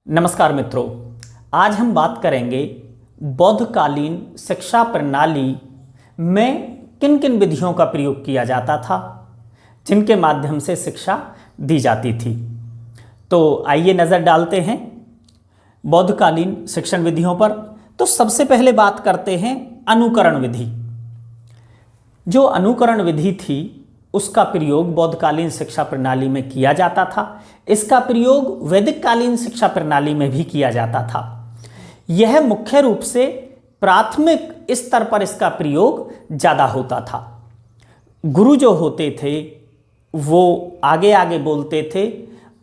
नमस्कार मित्रों, आज हम बात करेंगे बौद्धकालीन शिक्षा प्रणाली में किन किन विधियों का प्रयोग किया जाता था जिनके माध्यम से शिक्षा दी जाती थी। तो आइए नज़र डालते हैं बौद्धकालीन शिक्षण विधियों पर। तो सबसे पहले बात करते हैं अनुकरण विधि। जो अनुकरण विधि थी उसका प्रयोग बौद्धकालीन शिक्षा प्रणाली में किया जाता था। इसका प्रयोग वैदिक कालीन शिक्षा प्रणाली में भी किया जाता था। यह मुख्य रूप से प्राथमिक स्तर पर इसका प्रयोग ज़्यादा होता था। गुरु जो होते थे वो आगे आगे बोलते थे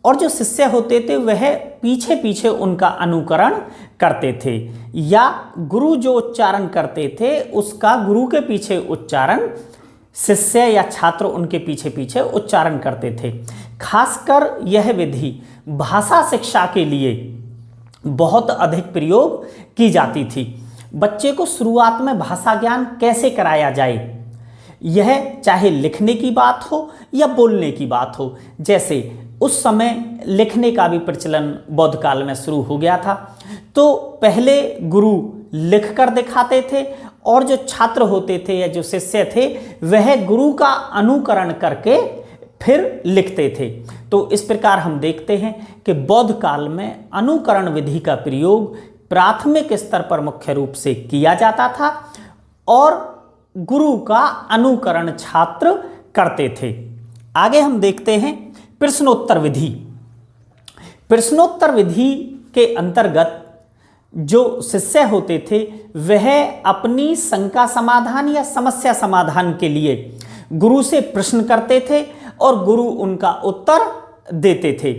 और जो शिष्य होते थे वह पीछे पीछे उनका अनुकरण करते थे, या गुरु जो उच्चारण करते थे उसका गुरु के पीछे उच्चारण शिष्य या छात्र उनके पीछे पीछे उच्चारण करते थे। खासकर यह विधि भाषा शिक्षा के लिए बहुत अधिक प्रयोग की जाती थी। बच्चे को शुरुआत में भाषा ज्ञान कैसे कराया जाए, यह चाहे लिखने की बात हो या बोलने की बात हो। जैसे उस समय लिखने का भी प्रचलन बौद्ध काल में शुरू हो गया था, तो पहले गुरु लिख कर दिखाते थे और जो छात्र होते थे या जो शिष्य थे वह गुरु का अनुकरण करके फिर लिखते थे। तो इस प्रकार हम देखते हैं कि बौद्ध काल में अनुकरण विधि का प्रयोग प्राथमिक स्तर पर मुख्य रूप से किया जाता था और गुरु का अनुकरण छात्र करते थे। आगे हम देखते हैं प्रश्नोत्तर विधि। प्रश्नोत्तर विधि के अंतर्गत जो शिष्य होते थे वह अपनी शंका समाधान या समस्या समाधान के लिए गुरु से प्रश्न करते थे और गुरु उनका उत्तर देते थे।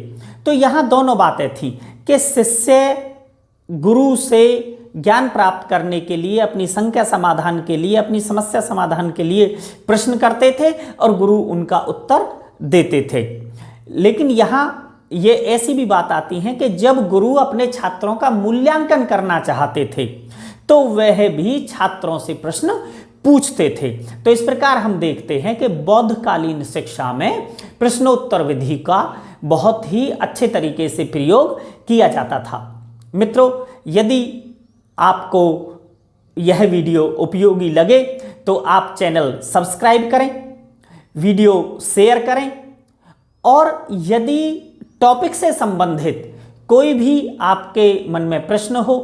तो यहाँ दोनों बातें थी कि शिष्य गुरु से ज्ञान प्राप्त करने के लिए, अपनी शंका समाधान के लिए, अपनी समस्या समाधान के लिए प्रश्न करते थे और गुरु उनका उत्तर देते थे। लेकिन यहाँ ये ऐसी भी बात आती है कि जब गुरु अपने छात्रों का मूल्यांकन करना चाहते थे तो वह भी छात्रों से प्रश्न पूछते थे। तो इस प्रकार हम देखते हैं कि बौद्धकालीन शिक्षा में प्रश्नोत्तर विधि का बहुत ही अच्छे तरीके से प्रयोग किया जाता था। मित्रों, यदि आपको यह वीडियो उपयोगी लगे तो आप चैनल सब्सक्राइब करें, वीडियो शेयर करें और यदि टॉपिक से संबंधित कोई भी आपके मन में प्रश्न हो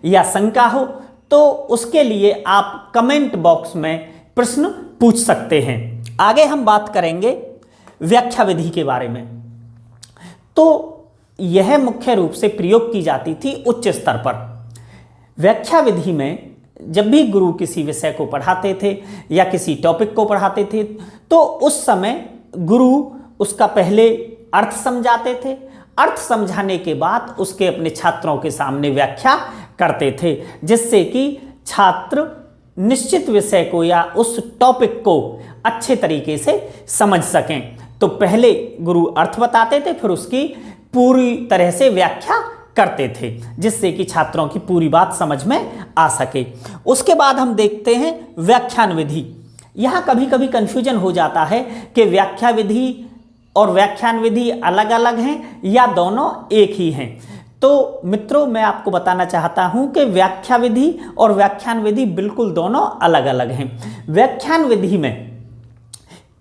या शंका हो तो उसके लिए आप कमेंट बॉक्स में प्रश्न पूछ सकते हैं। आगे हम बात करेंगे व्याख्या विधि के बारे में। तो यह मुख्य रूप से प्रयोग की जाती थी उच्च स्तर पर। व्याख्या विधि में जब भी गुरु किसी विषय को पढ़ाते थे या किसी टॉपिक को पढ़ाते थे तो उस समय गुरु उसका पहले अर्थ समझाते थे। अर्थ समझाने के बाद उसके अपने छात्रों के सामने व्याख्या करते थे, जिससे कि छात्र निश्चित विषय को या उस टॉपिक को अच्छे तरीके से समझ सकें। तो पहले गुरु अर्थ बताते थे, फिर उसकी पूरी तरह से व्याख्या करते थे, जिससे कि छात्रों की पूरी बात समझ में आ सके। उसके बाद हम देखते हैं व्याख्यान विधि। यहाँ कभी कभी कंफ्यूजन हो जाता है कि व्याख्या विधि और व्याख्यान विधि अलग अलग हैं या दोनों एक ही हैं। तो मित्रों, मैं आपको बताना चाहता हूं कि व्याख्या विधि और व्याख्यान विधि बिल्कुल दोनों अलग अलग हैं। व्याख्यान विधि में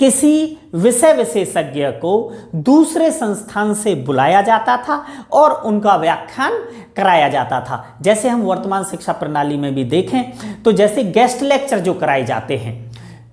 किसी विषय विशेषज्ञ को दूसरे संस्थान से बुलाया जाता था और उनका व्याख्यान कराया जाता था। जैसे हम वर्तमान शिक्षा प्रणाली में भी देखें तो जैसे गेस्ट लेक्चर जो कराए जाते हैं,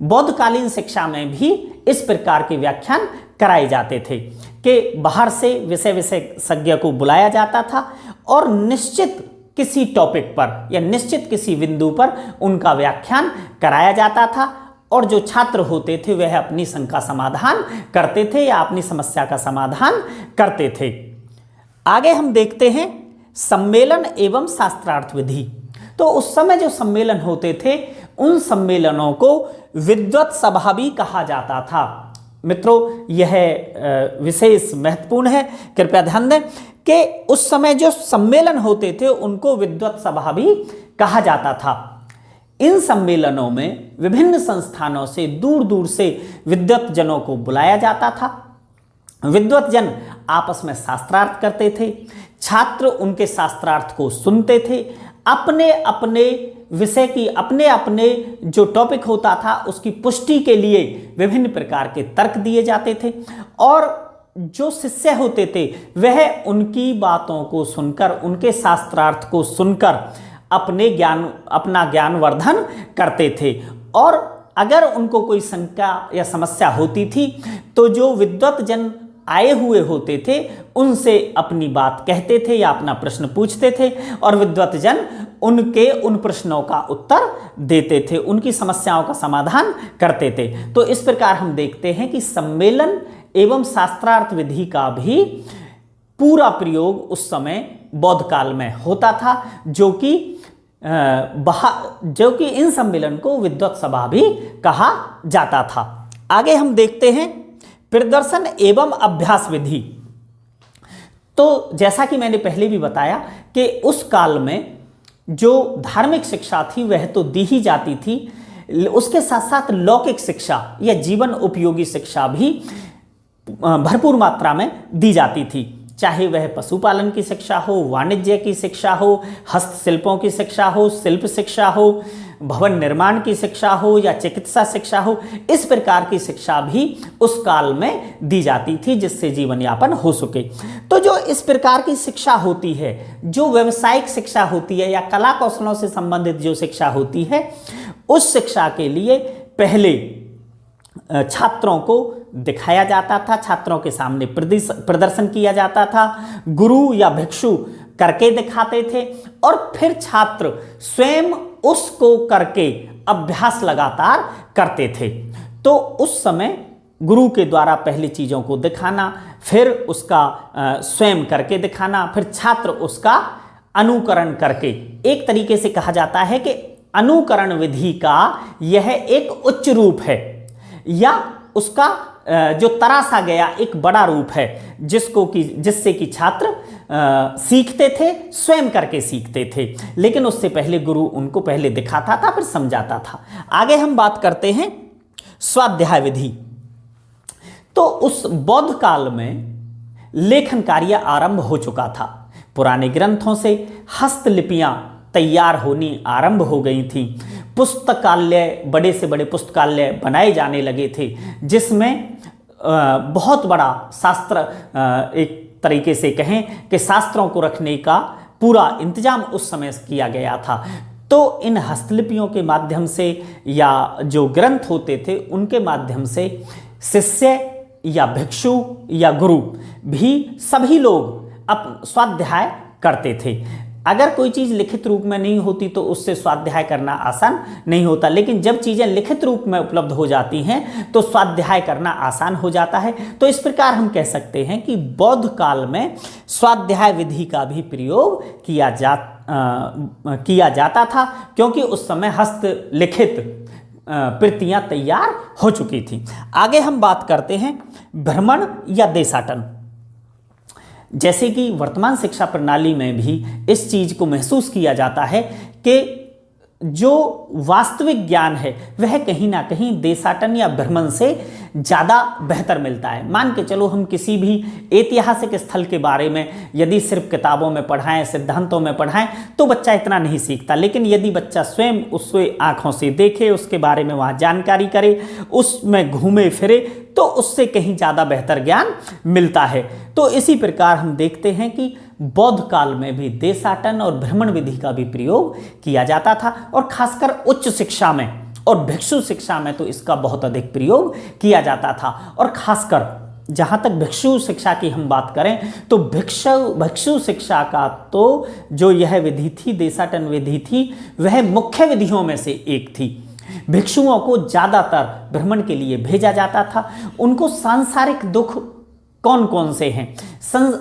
बौद्धकालीन शिक्षा में भी इस प्रकार के व्याख्यान कराए जाते थे कि बाहर से विषय विशेषज्ञ को बुलाया जाता था और निश्चित किसी टॉपिक पर या निश्चित किसी बिंदु पर उनका व्याख्यान कराया जाता था और जो छात्र होते थे वह अपनी शंका समाधान करते थे या अपनी समस्या का समाधान करते थे। आगे हम देखते हैं सम्मेलन एवं शास्त्रार्थ विधि। तो उस समय जो सम्मेलन होते थे उन सम्मेलनों को विद्वत सभा भी कहा जाता था। मित्रों, यह विशेष महत्वपूर्ण है, कृपया ध्यान दें कि उस समय जो सम्मेलन होते थे उनको विद्वत सभा भी कहा जाता था। इन सम्मेलनों में विभिन्न संस्थानों से दूर दूर से विद्वत जनों को बुलाया जाता था। विद्वत जन आपस में शास्त्रार्थ करते थे। छात्र उनके शास्त्रार्थ को सुनते थे। अपने अपने विषय की अपने अपने जो टॉपिक होता था उसकी पुष्टि के लिए विभिन्न प्रकार के तर्क दिए जाते थे और जो शिष्य होते थे वह उनकी बातों को सुनकर, उनके शास्त्रार्थ को सुनकर अपना ज्ञानवर्धन करते थे। और अगर उनको कोई शंका या समस्या होती थी तो जो विद्वत जन आए हुए होते थे उनसे अपनी बात कहते थे या अपना प्रश्न पूछते थे और विद्वत जन उनके उन प्रश्नों का उत्तर देते थे, उनकी समस्याओं का समाधान करते थे। तो इस प्रकार हम देखते हैं कि सम्मेलन एवं शास्त्रार्थ विधि का भी पूरा प्रयोग उस समय बौद्ध काल में होता था, जो कि इन सम्मेलन को विद्वत सभा भी कहा जाता था। आगे हम देखते हैं प्रदर्शन एवं अभ्यास विधि। तो जैसा कि मैंने पहले भी बताया कि उस काल में जो धार्मिक शिक्षा थी वह तो दी ही जाती थी, उसके साथ साथ लौकिक शिक्षा या जीवन उपयोगी शिक्षा भी भरपूर मात्रा में दी जाती थी, चाहे वह पशुपालन की शिक्षा हो, वाणिज्य की शिक्षा हो, हस्तशिल्पों की शिक्षा हो, शिल्प शिक्षा हो, भवन निर्माण की शिक्षा हो या चिकित्सा शिक्षा हो। इस प्रकार की शिक्षा भी उस काल में दी जाती थी जिससे जीवन यापन हो सके। तो जो इस प्रकार की शिक्षा होती है, जो व्यावसायिक शिक्षा होती है या कला कौशलों से संबंधित जो शिक्षा होती है, उस शिक्षा के लिए पहले छात्रों को दिखाया जाता था, छात्रों के सामने प्रदर्शन किया जाता था, गुरु या भिक्षु करके दिखाते थे और फिर छात्र स्वयं उसको करके अभ्यास लगातार करते थे। तो उस समय गुरु के द्वारा पहले चीज़ों को दिखाना, फिर उसका स्वयं करके दिखाना, फिर छात्र उसका अनुकरण करके, एक तरीके से कहा जाता है कि अनुकरण विधि का यह एक उच्च रूप है या उसका जो तरासा गया एक बड़ा रूप है जिससे कि छात्र सीखते थे, स्वयं करके सीखते थे, लेकिन उससे पहले गुरु उनको पहले दिखाता था फिर समझाता था। आगे हम बात करते हैं स्वाध्याय विधि। तो उस बौद्ध काल में लेखन कार्य आरंभ हो चुका था, पुराने ग्रंथों से हस्तलिपियां तैयार होनी आरंभ हो गई थी, पुस्तकालय, बड़े से बड़े पुस्तकालय बनाए जाने लगे थे जिसमें बहुत बड़ा शास्त्र, एक तरीके से कहें कि शास्त्रों को रखने का पूरा इंतजाम उस समय किया गया था। तो इन हस्तलिपियों के माध्यम से या जो ग्रंथ होते थे उनके माध्यम से शिष्य या भिक्षु या गुरु भी सभी लोग स्वाध्याय करते थे। अगर कोई चीज़ लिखित रूप में नहीं होती तो उससे स्वाध्याय करना आसान नहीं होता, लेकिन जब चीज़ें लिखित रूप में उपलब्ध हो जाती हैं तो स्वाध्याय करना आसान हो जाता है। तो इस प्रकार हम कह सकते हैं कि बौद्ध काल में स्वाध्याय विधि का भी प्रयोग किया जाता था, क्योंकि उस समय हस्तलिखित प्रतियां तैयार हो चुकी थी। आगे हम बात करते हैं भ्रमण या देशाटन। जैसे कि वर्तमान शिक्षा प्रणाली में भी इस चीज़ को महसूस किया जाता है कि जो वास्तविक ज्ञान है वह कहीं ना कहीं देशाटन या भ्रमण से ज़्यादा बेहतर मिलता है। मान के चलो हम किसी भी ऐतिहासिक स्थल के बारे में यदि सिर्फ किताबों में पढ़ाएं, सिद्धांतों में पढ़ाएं तो बच्चा इतना नहीं सीखता, लेकिन यदि बच्चा स्वयं उससे आँखों से देखे, उसके बारे में वहाँ जानकारी करे, उसमें घूमे फिरे तो उससे कहीं ज़्यादा बेहतर ज्ञान मिलता है। तो इसी प्रकार हम देखते हैं कि बौद्ध काल में भी देशाटन और भ्रमण विधि का भी प्रयोग किया जाता था और खासकर उच्च शिक्षा में और भिक्षु शिक्षा में तो इसका बहुत अधिक प्रयोग किया जाता था। और खासकर जहाँ तक भिक्षु शिक्षा की हम बात करें तो भिक्षु शिक्षा का तो जो यह विधि थी, देशाटन विधि थी, वह मुख्य विधियों में से एक थी। भिक्षुओं को ज़्यादातर भ्रमण के लिए भेजा जाता था। उनको सांसारिक दुख कौन कौन से हैं,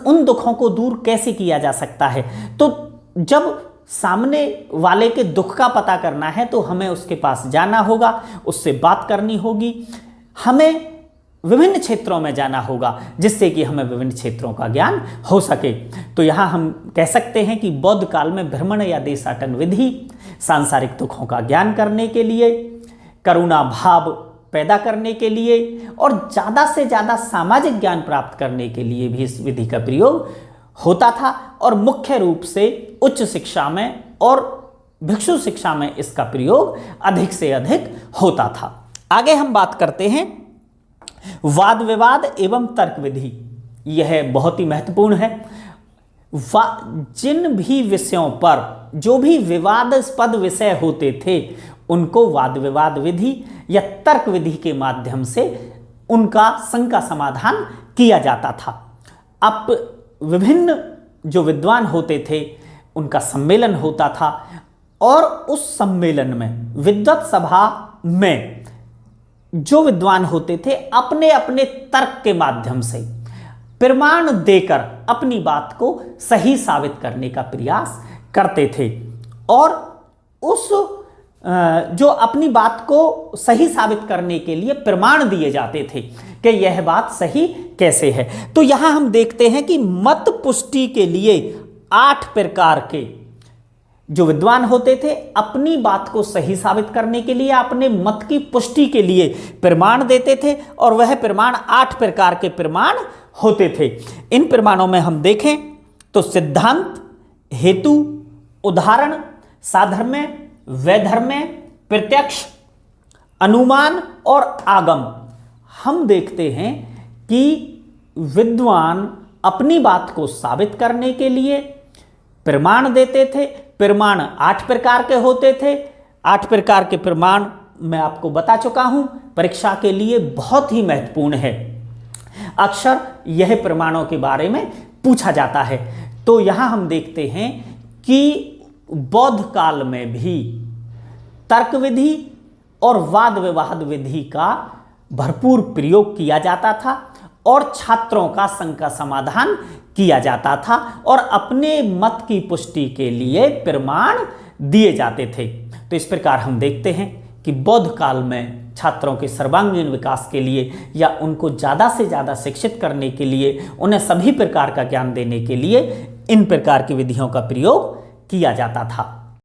उन दुखों को दूर कैसे किया जा सकता है, तो जब सामने वाले के दुख का पता करना है तो हमें उसके पास जाना होगा, उससे बात करनी होगी, हमें विभिन्न क्षेत्रों में जाना होगा जिससे कि हमें विभिन्न क्षेत्रों का ज्ञान हो सके। तो यहाँ हम कह सकते हैं कि बौद्ध काल में भ्रमण या देशाटन विधि सांसारिक दुखों का ज्ञान करने के लिए, करुणा भाव पैदा करने के लिए और ज़्यादा से ज़्यादा सामाजिक ज्ञान प्राप्त करने के लिए भी इस विधि का प्रयोग होता था और मुख्य रूप से उच्च शिक्षा में और भिक्षु शिक्षा में इसका प्रयोग अधिक से अधिक होता था। आगे हम बात करते हैं वाद विवाद एवं तर्क विधि। यह बहुत ही महत्वपूर्ण है। जिन भी विषयों पर जो भी विवादास्पद विषय होते थे उनको वाद विवाद विधि या तर्क विधि के माध्यम से उनका शंका समाधान किया जाता था। अब विभिन्न जो विद्वान होते थे उनका सम्मेलन होता था और उस सम्मेलन में विद्वत सभा में जो विद्वान होते थे अपने अपने तर्क के माध्यम से प्रमाण देकर अपनी बात को सही साबित करने का प्रयास करते थे और उस जो अपनी बात को सही साबित करने के लिए प्रमाण दिए जाते थे कि यह बात सही कैसे है। तो यहां हम देखते हैं कि मत पुष्टि के लिए 8 प्रकार के जो विद्वान होते थे अपनी बात को सही साबित करने के लिए अपने मत की पुष्टि के लिए प्रमाण देते थे और वह प्रमाण 8 प्रकार के प्रमाण होते थे। इन प्रमाणों में हम देखें तो सिद्धांत, हेतु, उदाहरण, साधर्म्य, वैधर्म्य, प्रत्यक्ष, अनुमान और आगम। हम देखते हैं कि विद्वान अपनी बात को साबित करने के लिए प्रमाण देते थे। प्रमाण 8 प्रकार के होते थे। 8 प्रकार के प्रमाण मैं आपको बता चुका हूं, परीक्षा के लिए बहुत ही महत्वपूर्ण है। अक्सर यह प्रमाणों के बारे में पूछा जाता है। तो यहां हम देखते हैं कि बौद्ध काल में भी तर्क विधि और वाद विवाद विधि का भरपूर प्रयोग किया जाता था और छात्रों का शंका समाधान किया जाता था और अपने मत की पुष्टि के लिए प्रमाण दिए जाते थे। तो इस प्रकार हम देखते हैं कि बौद्ध काल में छात्रों के सर्वांगीण विकास के लिए या उनको ज़्यादा से ज़्यादा शिक्षित करने के लिए, उन्हें सभी प्रकार का ज्ञान देने के लिए इन प्रकार की विधियों का प्रयोग किया जाता था।